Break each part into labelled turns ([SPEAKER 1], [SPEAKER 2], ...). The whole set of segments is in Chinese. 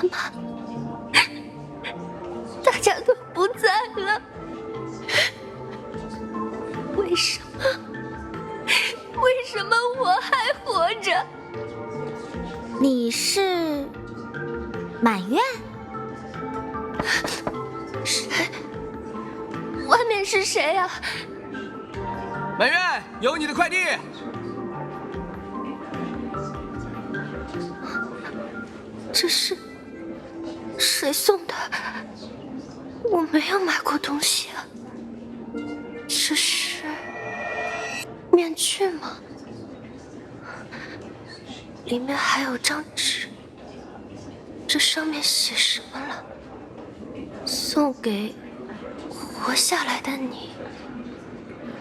[SPEAKER 1] 妈妈，大家都不在了，为什么？为什么我还活着？
[SPEAKER 2] 你是满月？
[SPEAKER 1] 谁？外面是谁啊？
[SPEAKER 3] 满月，有你的快递。
[SPEAKER 1] 这是谁送的？我没有买过东西啊。这是面具吗？里面还有张纸，这上面写什么了？送给活下来的你，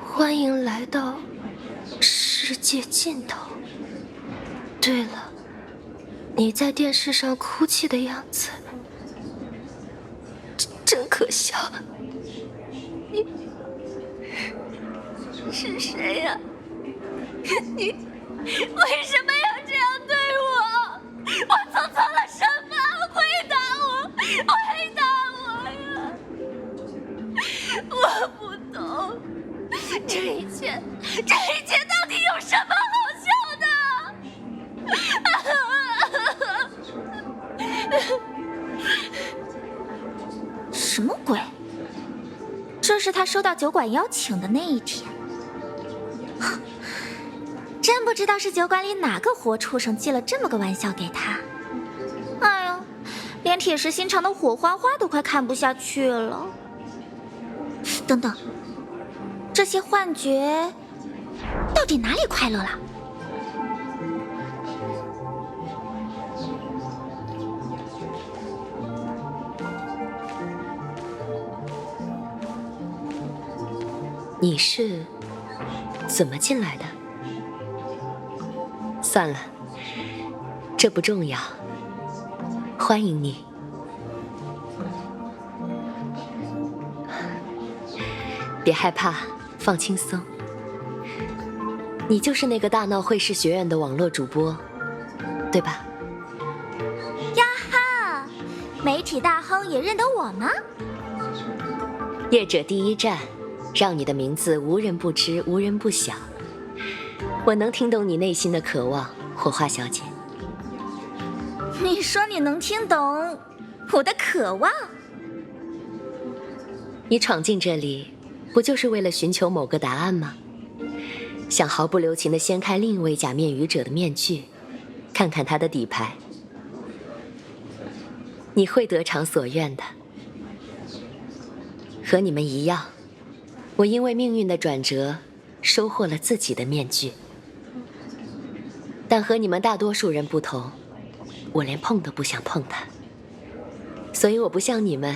[SPEAKER 1] 欢迎来到世界尽头。对了，你在电视上哭泣的样子，真可笑。你是谁呀？你为什么要这样对我？我做错了什么？回答我，回答我呀！我不懂，这一切到底有什么好笑的？
[SPEAKER 2] 什么鬼？这是他收到酒馆邀请的那一天。真不知道是酒馆里哪个活畜生寄了这么个玩笑给他。哎呀，连铁石心肠的火花花都快看不下去了。等等，这些幻觉到底哪里快乐了？
[SPEAKER 1] 你是怎么进来的？算了，这不重要。欢迎你。别害怕，放轻松。你就是那个大闹会士学院的网络主播，对吧？
[SPEAKER 2] 呀哈，媒体大亨也认得我吗？
[SPEAKER 1] 业者第一站，让你的名字无人不知，无人不晓。我能听懂你内心的渴望，火花小姐。
[SPEAKER 2] 你说你能听懂我的渴望？
[SPEAKER 1] 你闯进这里，不就是为了寻求某个答案吗？想毫不留情地掀开另一位假面语者的面具，看看他的底牌。你会得偿所愿的。和你们一样，我因为命运的转折，收获了自己的面具。但和你们大多数人不同，我连碰都不想碰它。所以我不像你们，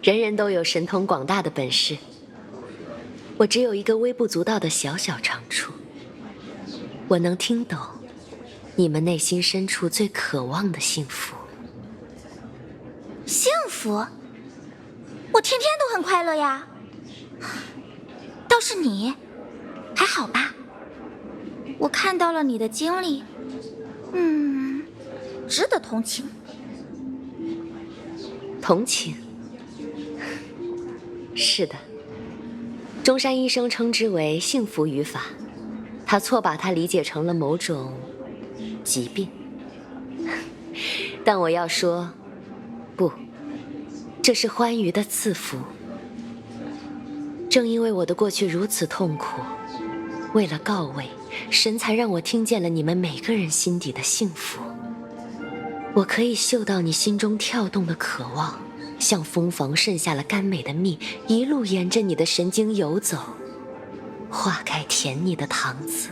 [SPEAKER 1] 人人都有神通广大的本事。我只有一个微不足道的小小长处，我能听懂你们内心深处最渴望的幸福。
[SPEAKER 2] 幸福？我天天都很快乐呀。倒是你，还好吧？我看到了你的经历，值得同情。
[SPEAKER 1] 同情？是的。中山医生称之为幸福语法，他错把它理解成了某种疾病。但我要说，不，这是欢愉的赐福。正因为我的过去如此痛苦，为了告慰，神才让我听见了你们每个人心底的幸福。我可以嗅到你心中跳动的渴望，像蜂房渗下了甘美的蜜，一路沿着你的神经游走，化开甜腻的糖子。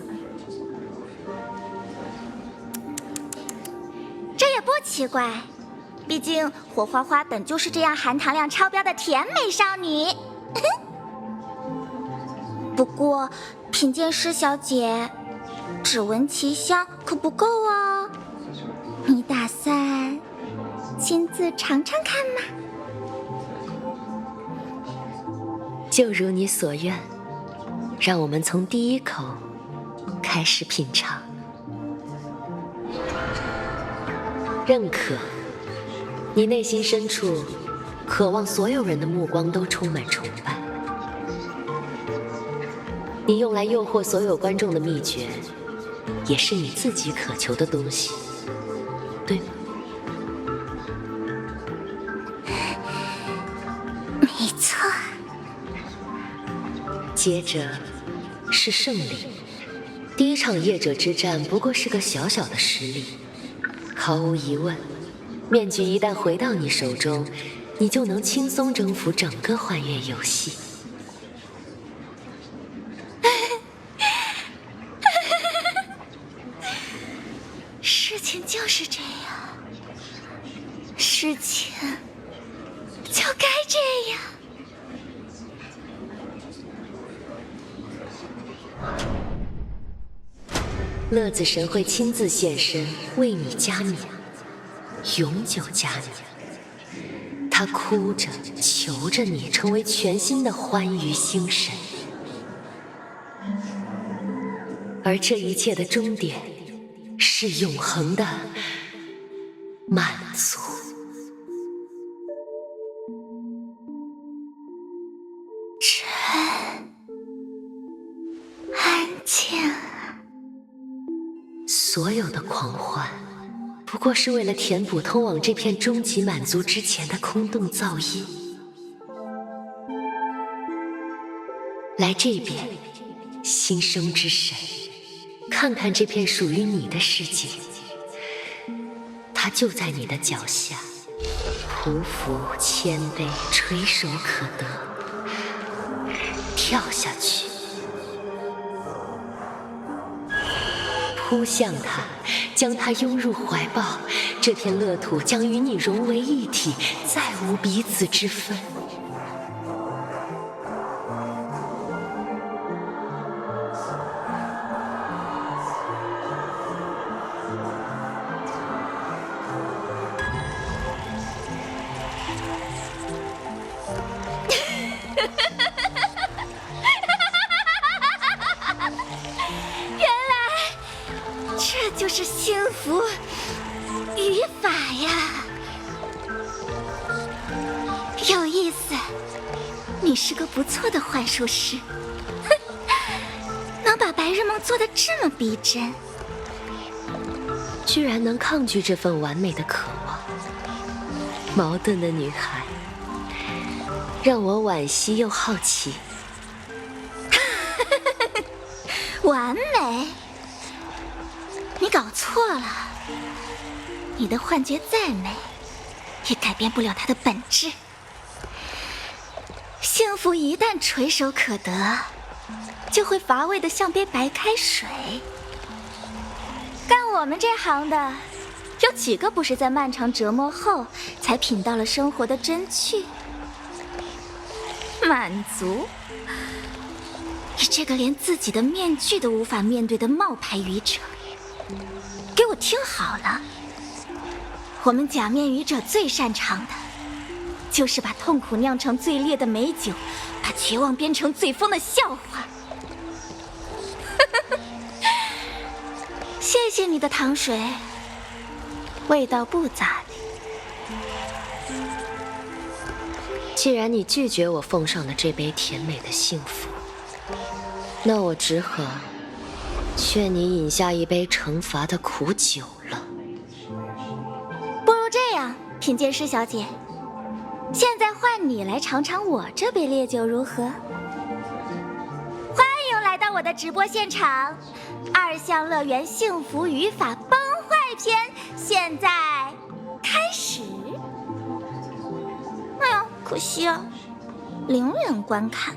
[SPEAKER 2] 这也不奇怪，毕竟火花花本就是这样含糖量超标的甜美少女。不过，品鉴师小姐，只闻其香可不够哦。你打算亲自尝尝看吗？
[SPEAKER 1] 就如你所愿，让我们从第一口开始品尝。认可，
[SPEAKER 4] 你内心深处渴望所有人的目光都充满崇拜。你用来诱惑所有观众的秘诀，也是你自己渴求的东西，对吗？
[SPEAKER 2] 没错。
[SPEAKER 4] 接着是胜利。第一场业者之战不过是个小小的失利，毫无疑问，面具一旦回到你手中，你就能轻松征服整个幻月游戏。
[SPEAKER 2] 事情就是这样，事情就该这样。
[SPEAKER 4] 乐子神会亲自现身，为你加冕，永久加冕。他哭着求着你成为全新的欢愉星神，而这一切的终点是永恒的满足。
[SPEAKER 2] 安静。
[SPEAKER 4] 所有的狂欢，不过是为了填补通往这片终极满足之前的空洞噪音。来这边，新生之神，看看这片属于你的世界，它就在你的脚下，匍匐谦卑，垂手可得，跳下去。扑向他，将他拥入怀抱，这片乐土将与你融为一体，再无彼此之分。
[SPEAKER 2] 就是幸福语法呀，有意思。你是个不错的幻术师，能把白日梦做得这么逼真，
[SPEAKER 4] 居然能抗拒这份完美的渴望。矛盾的女孩，让我惋惜又好奇。
[SPEAKER 2] 完美？你搞错了，你的幻觉再美，也改变不了它的本质。幸福一旦垂手可得，就会乏味的像杯白开水。干我们这行的，有几个不是在漫长折磨后才品到了生活的真趣？满足？你这个连自己的面具都无法面对的冒牌愚者，给我听好了，我们假面愚者最擅长的，就是把痛苦酿成最烈的美酒，把绝望编成最疯的笑话。谢谢你的糖水，味道不咋地。
[SPEAKER 4] 既然你拒绝我奉上的这杯甜美的幸福，那我只好劝你饮下一杯惩罚的苦酒了。
[SPEAKER 2] 不如这样，品鉴师小姐，现在换你来尝尝我这杯烈酒如何？欢迎来到我的直播现场，二项乐园幸福语法崩坏篇现在开始。哎呦，可惜啊，零人观看。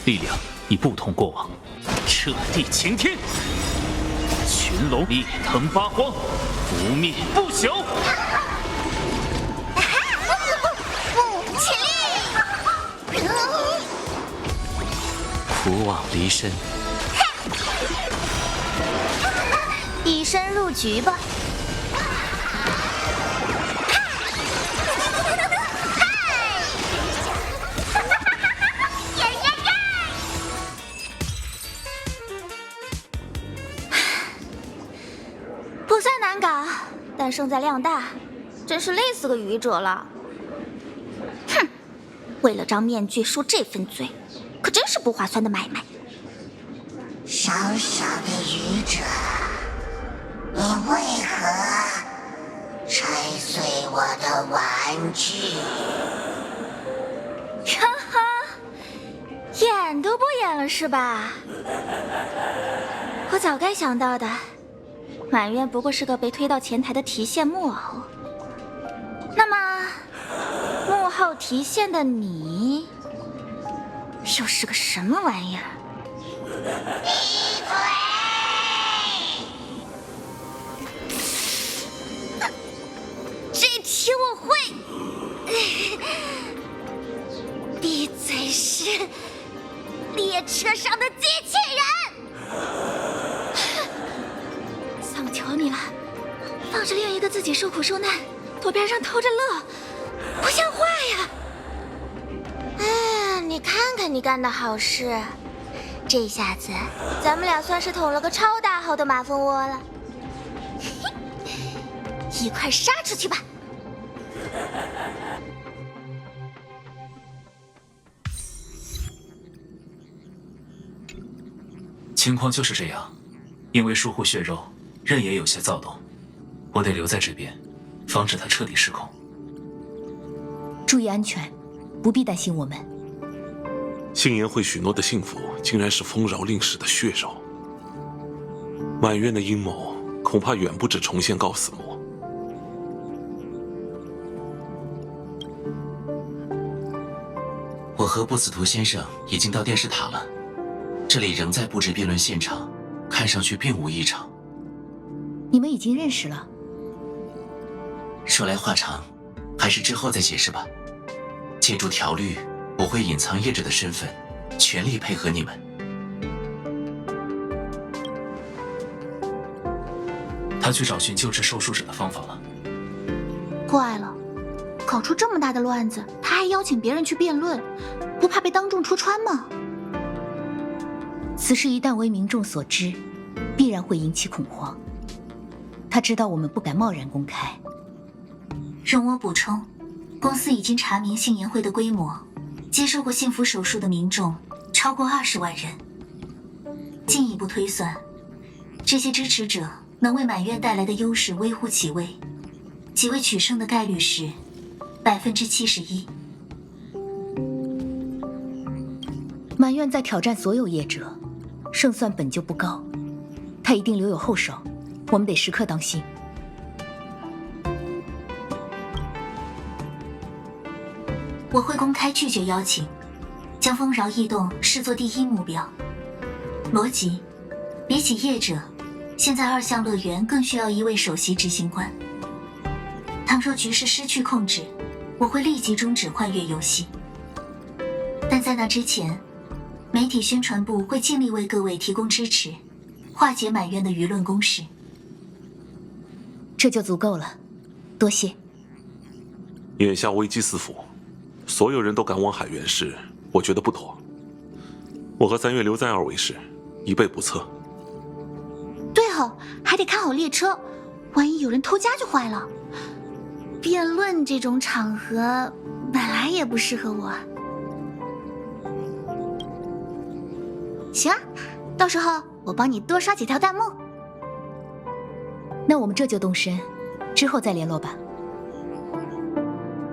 [SPEAKER 5] 力量已不同过往，彻地擎天，群龙烈腾八荒，不灭不朽。
[SPEAKER 2] 起立！
[SPEAKER 5] 苦往离身，
[SPEAKER 1] 以身入局吧。
[SPEAKER 2] 但胜在量大，真是累死个愚者了。哼，为了张面具受这份罪，可真是不划算的买卖。
[SPEAKER 6] 小小的愚者，你为何拆碎我的玩具？
[SPEAKER 2] 哈哈，演都不演了是吧？我早该想到的，满渊不过是个被推到前台的提线木偶。那么，幕后提线的你，又是个什么玩意儿？
[SPEAKER 6] 闭嘴！
[SPEAKER 2] 这题我会。闭嘴是列车上的机器人。算我求你了，放着另一个自己受苦受难，躲边上偷着乐，不像话呀！哎，你看看你干的好事，这下子咱们俩算是捅了个超大号的马蜂窝了。一块杀出去吧！
[SPEAKER 5] 情况就是这样，因为疏忽血肉，刃也有些躁动，我得留在这边，防止他彻底失控。
[SPEAKER 7] 注意安全，不必担心我们。
[SPEAKER 8] 杏颜会许诺的幸福，竟然是丰饶令使的血肉。满渊的阴谋，恐怕远不止重现告死魔。
[SPEAKER 9] 我和不死图先生已经到电视塔了，这里仍在布置辩论现场，看上去并无异常。
[SPEAKER 7] 你们已经认识了？
[SPEAKER 9] 说来话长，还是之后再解释吧。借助条律，我会隐藏业者的身份，全力配合你们。
[SPEAKER 5] 他去找寻救治受术者的方法了。
[SPEAKER 2] 怪了，搞出这么大的乱子，他还邀请别人去辩论，不怕被当众戳穿吗？
[SPEAKER 7] 此事一旦为民众所知，必然会引起恐慌。他知道我们不敢贸然公开。
[SPEAKER 6] 容我补充，公司已经查明杏颜会的规模，接受过幸福手术的民众超过20万人。进一步推算，这些支持者能为满渊带来的优势微乎其微，即位取胜的概率是71%。
[SPEAKER 7] 满渊在挑战所有业者，胜算本就不高，他一定留有后手，我们得时刻当心。
[SPEAKER 6] 我会公开拒绝邀请，将丰饶异动视作第一目标。逻辑，比起业者，现在2项乐园更需要一位首席执行官。倘若局势失去控制，我会立即终止幻月游戏。但在那之前，媒体宣传部会尽力为各位提供支持，化解满渊的舆论攻势。
[SPEAKER 7] 这就足够了，多谢。
[SPEAKER 8] 眼下危机四伏，所有人都赶往海原市，我觉得不妥。我和3月留在2卫室，以备不测。
[SPEAKER 2] 对哦，还得看好列车，万一有人偷家就坏了。辩论这种场合本来也不适合我。行啊，到时候我帮你多刷几条弹幕。
[SPEAKER 7] 那我们这就动身，之后再联络吧。